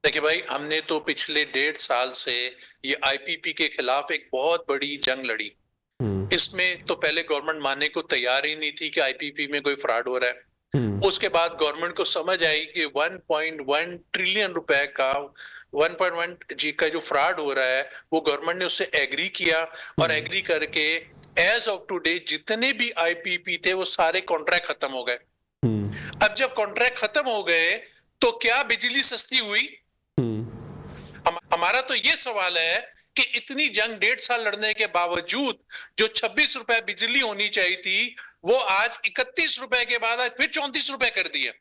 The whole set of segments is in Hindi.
देखिए भाई, हमने तो पिछले 1.5 साल से ये आईपीपी के खिलाफ एक बहुत बड़ी जंग लड़ी। हम्म। इसमें तो पहले गवर्नमेंट मानने को तैयार ही नहीं थी कि आईपीपी में कोई फ्रॉड हो रहा है। हम्म। उसके बाद गवर्नमेंट को समझ आई कि 1.1 ट्रिलियन रुपए का 1.1 जी का जो फ्रॉड हो रहा है, वो गवर्नमेंट ने उससे एग्री किया। और हम्म। एग्री करके एज ऑफ टुडे जितने भी आईपीपी थे वो सारे कॉन्ट्रैक्ट खत्म हो गए। हम्म। अब जब कॉन्ट्रैक्ट खत्म हो गए तो क्या बिजली सस्ती हुई? हम्म। हमारा तो ये सवाल है कि इतनी जंग 1.5 साल लड़ने के बावजूद जो 26 रुपए बिजली होनी चाहिए थी, वो आज 31 रुपए के बाद आज फिर 34 रुपए कर दिया।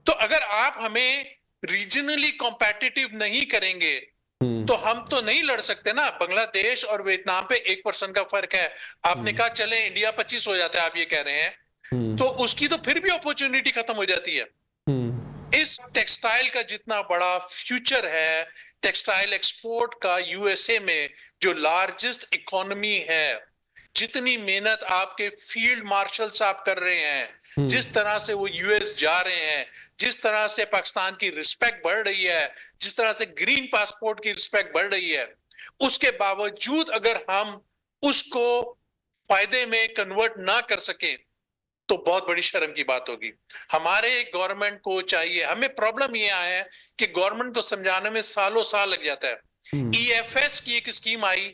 तो अगर आप हमें रीजनली कॉम्पिटिटिव नहीं करेंगे तो हम तो नहीं लड़ सकते ना। बांग्लादेश और वियतनाम पे 1% का फर्क है। आपने कहा चले इंडिया 25 हो जाता है, आप ये कह रहे हैं, तो उसकी तो फिर भी अपॉर्चुनिटी खत्म हो जाती है। इस टेक्सटाइल का जितना बड़ा फ्यूचर है, टेक्सटाइल एक्सपोर्ट का यूएसए में जो लार्जेस्ट इकोनॉमी है, जितनी मेहनत आपके फील्ड मार्शल साहब कर रहे हैं, जिस तरह से वो यूएस जा रहे हैं, जिस तरह से पाकिस्तान की रिस्पेक्ट बढ़ रही है, जिस तरह से ग्रीन पासपोर्ट की रिस्पेक्ट बढ़ रही है, उसके बावजूद अगर हम उसको फायदे में कन्वर्ट ना कर सके तो बहुत बड़ी शर्म की बात होगी। हमारे गवर्नमेंट को चाहिए, हमें प्रॉब्लम ये आया है कि गवर्नमेंट को समझाने में सालों साल लग जाता है। ईएफएस की एक स्कीम आई,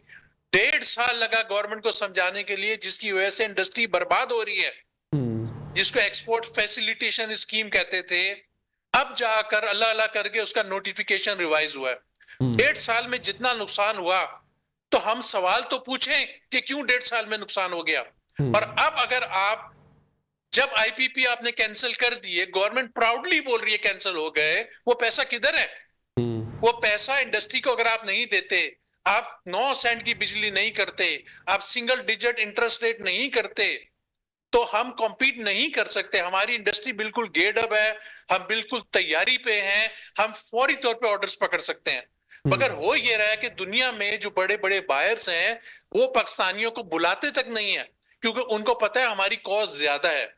1.5 साल लगा गवर्नमेंट को समझाने के लिए, जिसकी वजह से इंडस्ट्री बर्बाद हो रही है, जिसको एक्सपोर्ट फैसिलिटेशन स्कीम कहते थे। अब जाकर अल्लाह अल्लाह करके उसका नोटिफिकेशन रिवाइज हुआ है। 1.5 साल में जितना नुकसान हुआ, तो हम सवाल तो पूछें कि क्यों 1.5 साल में नुकसान हो गया। और अब अगर आप, जब आईपीपी आपने कैंसिल कर दिए, गवर्नमेंट प्राउडली बोल रही है कैंसिल हो गए, वो पैसा किधर है? वो पैसा इंडस्ट्री को अगर आप नहीं देते, आप 9 सेंट की बिजली नहीं करते, आप सिंगल डिजिट इंटरेस्ट रेट नहीं करते, तो हम कॉम्पीट नहीं कर सकते। हमारी इंडस्ट्री बिल्कुल गेड अप है, हम बिल्कुल तैयारी पे हैं, हम फौरी तौर पे ऑर्डर्स पकड़ सकते हैं। मगर हो ये रहा है कि दुनिया में जो बड़े बड़े बायर्स हैं, वो पाकिस्तानियों को बुलाते तक नहीं है, क्योंकि उनको पता है हमारी कॉस्ट ज्यादा है।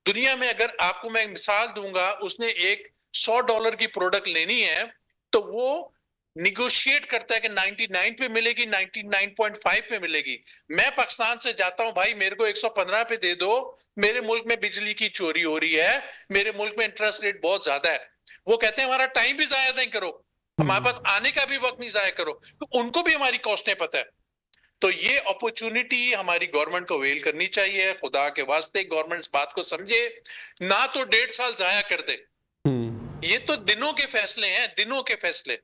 दुनिया में अगर आपको मैं मिसाल दूंगा, उसने एक $100 की प्रोडक्ट लेनी है, तो वो निगोशिएट करता है कि 99 पे मिलेगी, 99.5 पे मिलेगी। मैं पाकिस्तान से जाता हूं, भाई मेरे को 115 पे दे दो, मेरे मुल्क में बिजली की चोरी हो रही है, मेरे मुल्क में इंटरेस्ट रेट बहुत ज्यादा है। वो कहते हैं हमारा टाइम भी जाया नहीं करो, हमारे पास आने का भी वक्त नहीं जाया करो। तो उनको भी हमारी कॉस्टें पता है। तो ये अपॉर्चुनिटी हमारी गवर्नमेंट को अवेल करनी चाहिए। खुदा के वास्ते गवर्नमेंट इस बात को समझे, ना तो 1.5 साल जाया कर दे। ये तो दिनों के फैसले हैं, दिनों के फैसले।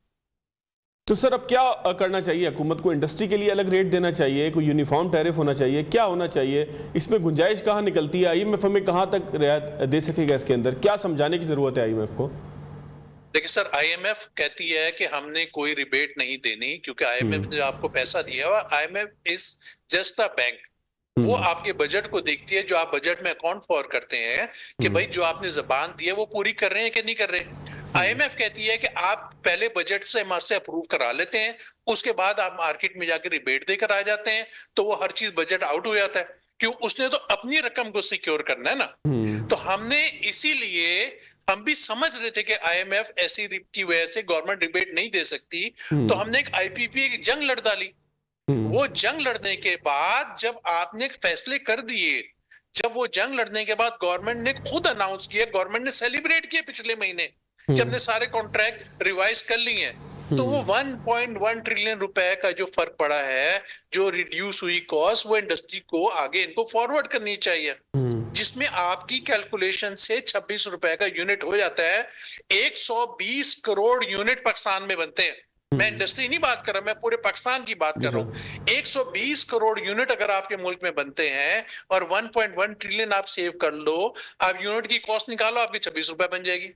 तो सर अब क्या करना चाहिए हुकूमत को? इंडस्ट्री के लिए अलग रेट देना चाहिए, कोई यूनिफॉर्म टैरिफ होना चाहिए, क्या होना चाहिए? इसमें गुंजाइश कहाँ निकलती है? आईएमएफ हमें कहाँ तक रियायत दे सकेगा? इसके अंदर क्या समझाने की जरूरत है आईएमएफ को? देखिए सर, आईएमएफ कहती है कि हमने कोई रिबेट नहीं देनी, क्योंकि आईएमएफ ने आपको पैसा दिया हुआ। IMF is just a bank. वो आपके बजट को देखती है, जो आप बजट में अकाउंट फॉर करते हैं कि भाई जो आपने जबान दी है वो पूरी कर रहे हैं कि नहीं कर रहे। आईएमएफ कहती है कि आप पहले बजट से हमारे से अप्रूव करा लेते हैं, उसके बाद आप मार्केट में जाकर रिबेट देकर आ जाते हैं, तो वो हर चीज बजट आउट हो जाता है। क्यों? उसने तो अपनी रकम को सिक्योर करना है ना। तो हमने इसीलिए, हम भी समझ रहे थे कि आईएमएफ ऐसी की वजह से गवर्नमेंट रिबेट नहीं दे सकती, तो हमने एक आईपीपी की जंग लड़ डाली। वो जंग लड़ने के बाद जब आपने फैसले कर दिए, जब वो जंग लड़ने के बाद गवर्नमेंट ने खुद अनाउंस किया, गवर्नमेंट ने सेलिब्रेट किया पिछले महीने कि हमने सारे कॉन्ट्रैक्ट रिवाइज कर लिए हैं, तो वो 1.1 ट्रिलियन रुपए का जो फर्क पड़ा है, जो रिड्यूस हुई कॉस्ट, वो इंडस्ट्री को आगे इनको फॉरवर्ड करनी चाहिए, जिसमें आपकी कैलकुलेशन से 26 रुपए का यूनिट हो जाता है। 120 करोड़ यूनिट पाकिस्तान में बनते हैं। मैं इंडस्ट्री नहीं बात कर रहा, मैं पूरे पाकिस्तान की बात कर रहा हूँ। 120 करोड़ यूनिट अगर आपके मुल्क में बनते हैं और 1.1 ट्रिलियन आप सेव कर लो, आप यूनिट की कॉस्ट निकालो, आपकी 26 रुपए बन जाएगी।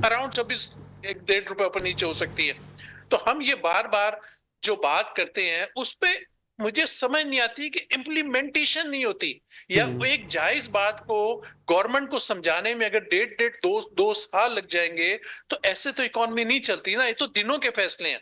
अराउंड 26, 1.5 रुपए ऊपर नीचे हो सकती है। तो हम ये बार बार जो बात करते हैं, उस पे मुझे समझ नहीं आती कि इम्प्लीमेंटेशन नहीं होती, या एक जायज बात को गवर्नमेंट को समझाने में अगर 1.5 साल लग जाएंगे, तो ऐसे तो इकोनॉमी नहीं चलती ना। ये तो दिनों के फैसले हैं,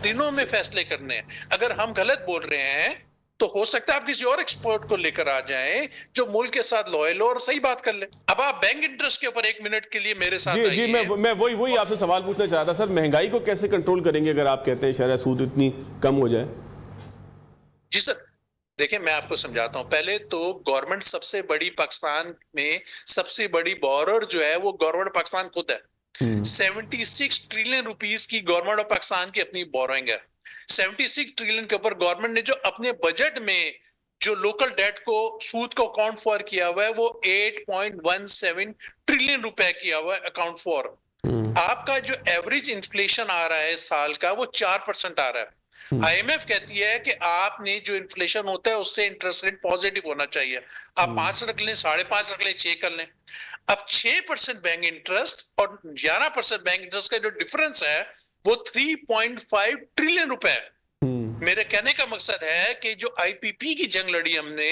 दिनों में फैसले करने हैं। अगर हम गलत बोल रहे हैं तो हो सकता है आप किसी और एक्सपर्ट को लेकर आ जाएं जो मुल्क के साथ लॉयल हो और सही बात कर ले। अब आप बैंक इंटरेस्ट के ऊपर 1 मिनट के लिए मेरे साथ जी मैं वही आपसे सवाल पूछना चाहता सर, महंगाई को कैसे कंट्रोल करेंगे अगर आप कहते हैं शरह सूद इतनी कम हो जाए? जी सर, देखिए मैं आपको समझाता हूं। पहले तो गवर्नमेंट सबसे बड़ी, पाकिस्तान में सबसे बड़ी बोरर जो है वो गवर्नमेंट पाकिस्तान खुद है। 76 ट्रिलियन रुपीस की गवर्नमेंट ऑफ पाकिस्तान की अपनी बोरोइंग है। 76 ट्रिलियन के ऊपर गवर्नमेंट ने जो अपने बजट में जो लोकल डेट को, सूद को अकाउंट फॉर किया हुआ है वो 8.17 ट्रिलियन रुपए किया हुआ है अकाउंट फॉर। आपका जो एवरेज इन्फ्लेशन आ रहा है साल का वो 4% आ रहा है। आईएमएफ कहती है कि आपने जो इन्फ्लेशन होता है उससे इंटरेस्ट रेट पॉजिटिव होना चाहिए। आप 5 रख लें, 5.5 रख लें, 6 कर लें। अब 6% बैंक इंटरेस्ट और 11% बैंक इंटरेस्ट का जो डिफरेंस है वो 3.5 ट्रिलियन रुपए है। मेरे कहने का मकसद है कि जो आईपीपी की जंग लड़ी हमने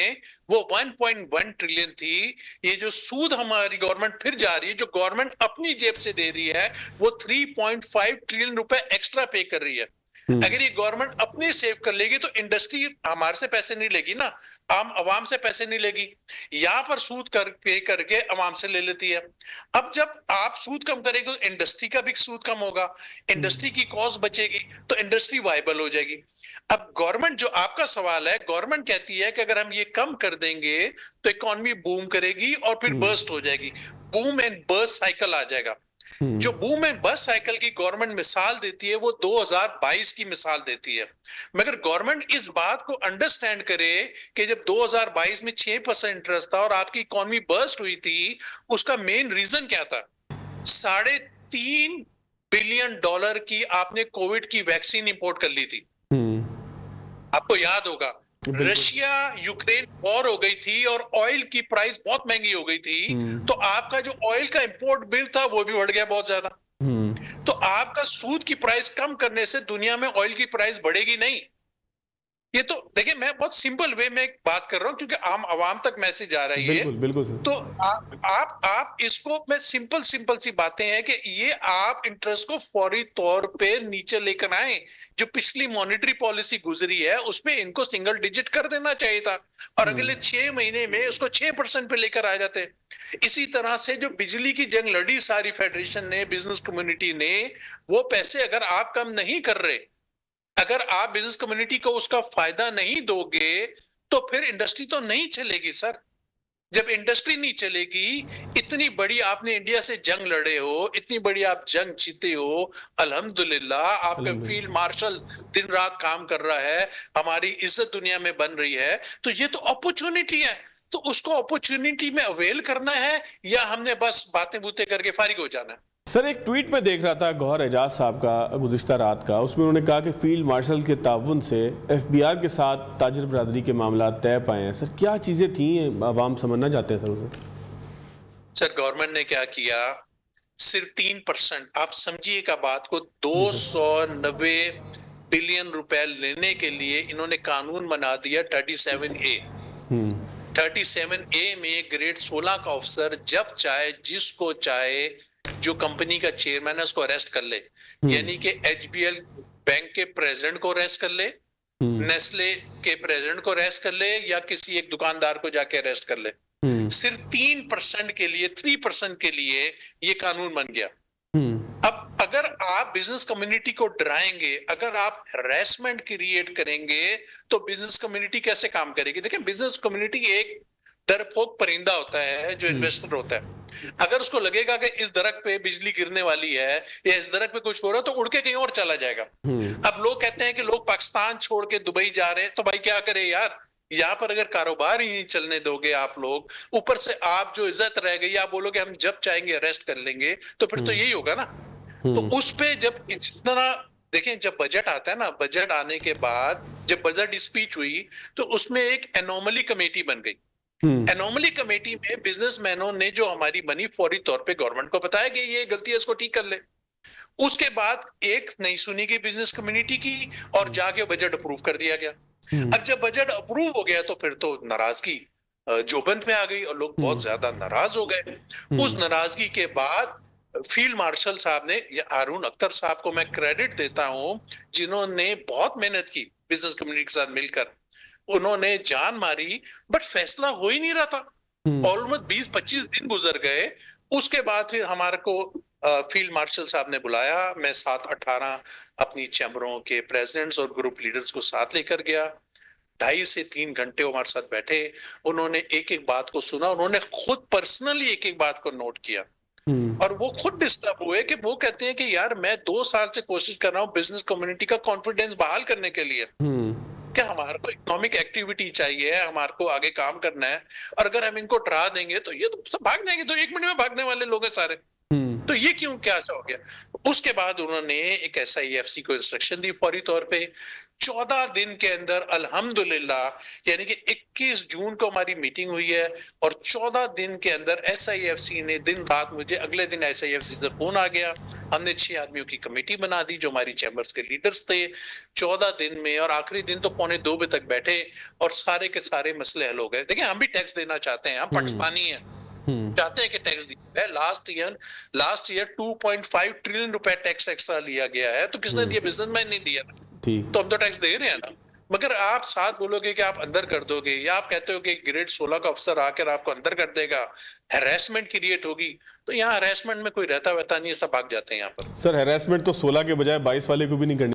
वो 1.1 ट्रिलियन थी। ये जो सूद हमारी गवर्नमेंट फिर जा रही है, जो गवर्नमेंट अपनी जेब से दे रही है, वो 3.5 ट्रिलियन रुपए एक्स्ट्रा पे कर रही है। अगर ये गवर्नमेंट अपने सेव कर लेगी तो इंडस्ट्री हमारे से पैसे नहीं लेगी ना, आम आवाम से पैसे नहीं लेगी। यहां पर सूद पे करके आवाम से ले लेती है। अब जब आप सूद कम करेंगे तो इंडस्ट्री का भी सूद कम होगा, इंडस्ट्री की कॉस्ट बचेगी, तो इंडस्ट्री वायबल हो जाएगी। अब गवर्नमेंट, जो आपका सवाल है, गवर्नमेंट कहती है कि अगर हम ये कम कर देंगे तो इकोनॉमी बूम करेगी और फिर बर्स्ट हो जाएगी, बूम एंड बर्स्ट साइकिल आ जाएगा। जो बूम एंड बस्ट साइकिल की गवर्नमेंट मिसाल देती है वो 2022 की मिसाल देती है। मगर गवर्नमेंट इस बात को अंडरस्टैंड करे कि जब 2022 में 6% इंटरेस्ट था और आपकी इकोनॉमी बर्स्ट हुई थी, उसका मेन रीजन क्या था? $3.5 बिलियन की आपने कोविड की वैक्सीन इंपोर्ट कर ली थी। आपको याद होगा रशिया यूक्रेन वॉर हो गई थी और ऑयल की प्राइस बहुत महंगी हो गई थी, तो आपका जो ऑयल का इंपोर्ट बिल था वो भी बढ़ गया बहुत ज्यादा। तो आपका सूद की प्राइस कम करने से दुनिया में ऑयल की प्राइस बढ़ेगी नहीं। ये तो देखिए, मैं बहुत सिंपल वे में बात कर रहा हूं क्योंकि आम आवाम तक मैसेज आ रही है। बिल्कुल सर। तो आप इसको, मैं सिंपल सी बातें हैं कि ये आप इंटरेस्ट को फौरी तौर पे नीचे लेकर आए। जो पिछली मॉनेटरी पॉलिसी गुजरी है उसमें इनको सिंगल डिजिट कर देना चाहिए था और अगले 6 महीने में उसको 6% पे लेकर आ जाते। इसी तरह से जो बिजली की जंग लड़ी सारी फेडरेशन ने, बिजनेस कम्युनिटी ने, वो पैसे अगर आप कम नहीं कर रहे, अगर आप बिजनेस कम्युनिटी को उसका फायदा नहीं दोगे तो फिर इंडस्ट्री तो नहीं चलेगी सर। जब इंडस्ट्री नहीं चलेगी, इतनी बड़ी आपने इंडिया से जंग लड़े हो, इतनी बड़ी आप जंग जीते हो, अल्हम्दुलिल्लाह आपका फील्ड मार्शल दिन रात काम कर रहा है, हमारी इज्जत दुनिया में बन रही है, तो ये तो अपॉर्चुनिटी है। तो उसको अपॉर्चुनिटी में अवेल करना है या हमने बस बातें बूतें करके फारिग हो जाना है? सर, एक ट्वीट में देख रहा था गौहर एजाज साहब का गुज़िश्ता रात का, उसमें उन्होंने कहा कि फील्ड मार्शल के ताउन से एफबीआर के साथ ताजिर बरादरी के मामला तय पाए हैं। सर, क्या चीज़ें थी आवाम समझना चाहते हैं सर उसे? सर, गवर्नमेंट ने क्या किया, सिर्फ 3%, आप समझिएगा बात को, 290 बिलियन रुपए लेने के लिए इन्होंने कानून बना दिया 37A। 37A में ग्रेड 16 का ऑफिसर जब चाहे, जिसको चाहे, जो कंपनी का चेयरमैन है उसको अरेस्ट कर ले। यानी कि एचबीएल बैंक के प्रेसिडेंट को अरेस्ट कर ले, नेस्ले के प्रेसिडेंट को अरेस्ट कर ले, या किसी एक दुकानदार को जाके अरेस्ट कर ले। सिर्फ 3% के लिए, 3% के लिए ये कानून बन गया। अब अगर आप बिजनेस कम्युनिटी को डराएंगे, अगर आप हैरेसमेंट क्रिएट करेंगे, तो बिजनेस कम्युनिटी कैसे काम करेगी? देखिए, बिजनेस कम्युनिटी एक डरपोक परिंदा होता है जो इन्वेस्टर होता है। अगर उसको लगेगा कि इस दरख्त पे बिजली गिरने वाली है या इस दरख्त पे कुछ हो रहा है, तो उड़ के कहीं और चला जाएगा। अब लोग कहते हैं कि लोग पाकिस्तान छोड़ के दुबई जा रहे हैं, तो भाई क्या करे यार, यहाँ पर अगर कारोबार ही नहीं चलने दोगे आप लोग, ऊपर से आप जो इज्जत रह गई, आप बोलोगे हम जब चाहेंगे अरेस्ट कर लेंगे, तो फिर तो यही होगा ना। तो उस पे जब जितना देखें, जब बजट आता है ना, बजट आने के बाद जब बजट स्पीच हुई तो उसमें एक एनोमली कमेटी बन गई। एनोमली कमेटी में बिजनेसमैनों ने जो हमारी मनी फौरी तौर पे गवर्नमेंट को बताया कि ये गलती है, इसको ठीक कर ले। उसके बाद एक नहीं सुनी गई बिजनेस कम्युनिटी की और जाके बजट अप्रूव कर दिया गया। अब जब बजट अप्रूव हो गया तो फिर तो नाराजगी जोबन पे आ गई और लोग बहुत ज्यादा नाराज हो गए। उस नाराजगी के बाद फील्ड मार्शल साहब ने, हारून अख्तर साहब को मैं क्रेडिट देता हूं, जिन्होंने बहुत मेहनत की बिजनेस कम्युनिटी के साथ मिलकर, उन्होंने जान मारी, बट फैसला हो ही नहीं रहा था। ऑलमोस्ट 20-25 दिन गुजर गए। उसके बाद फिर हमारे को फील्ड मार्शल साहब ने बुलाया, मैं 7-18 अपनी चैम्बरों के प्रेसिडेंट्स और ग्रुप लीडर्स को साथ लेकर गया। 2.5 से 3 घंटे हमारे साथ बैठे, उन्होंने एक एक बात को सुना, उन्होंने खुद पर्सनली एक एक बात को नोट किया और वो खुद डिस्टर्ब हुए कि वो कहते हैं कि यार मैं 2 साल से कोशिश कर रहा हूँ बिजनेस कम्युनिटी का कॉन्फिडेंस बहाल करने के लिए कि हमारे को इकोनॉमिक एक्टिविटी चाहिए, हमारे को आगे काम करना है, और अगर हम इनको डरा देंगे तो ये तो सब भाग जाएंगे, तो 1 मिनट में भागने वाले लोग हैं सारे, तो ये क्यों, क्या ऐसा हो गया। उसके बाद उन्होंने एक SIFC को इंस्ट्रक्शन दी फौरी तौर पे। 14 दिन के अंदर अल्हम्दुलिल्लाह, यानी कि 21 जून को हमारी मीटिंग हुई है और 14 दिन के अंदर SIFC ने दिन रात, मुझे अगले दिन SIFC से फोन आ गया, हमने 6 आदमियों की कमेटी बना दी जो हमारी चैम्बर्स के लीडर्स थे। 14 दिन में, और आखिरी दिन तो 1:45 बजे तक बैठे और सारे के सारे मसले हल हो गए। देखिए हम भी टैक्स देना चाहते हैं, हम पाकिस्तानी हैं, चाहते हैं कि टैक्स दिया है। लास्ट ईयर 2.5 ट्रिलियन रुपए टैक्स एक्स्ट्रा लिया गया है, तो किसने दिया? बिजनेसमैन ने दिया ना, तो हम तो टैक्स दे रहे हैं ना। मगर आप साथ बोलोगे कि आप अंदर कर दोगे, या आप कहते हो कि ग्रेड 16 का अफसर आकर आपको अंदर कर देगा, हैरेसमेंट क्रिएट होगी, तो यहाँ हैरेसमेंट में कोई रहता वहता नहीं है, सब भाग जाते हैं यहाँ पर। सर हैरेसमेंट तो 16 के बजाय 22 वाले को भी नहीं करनी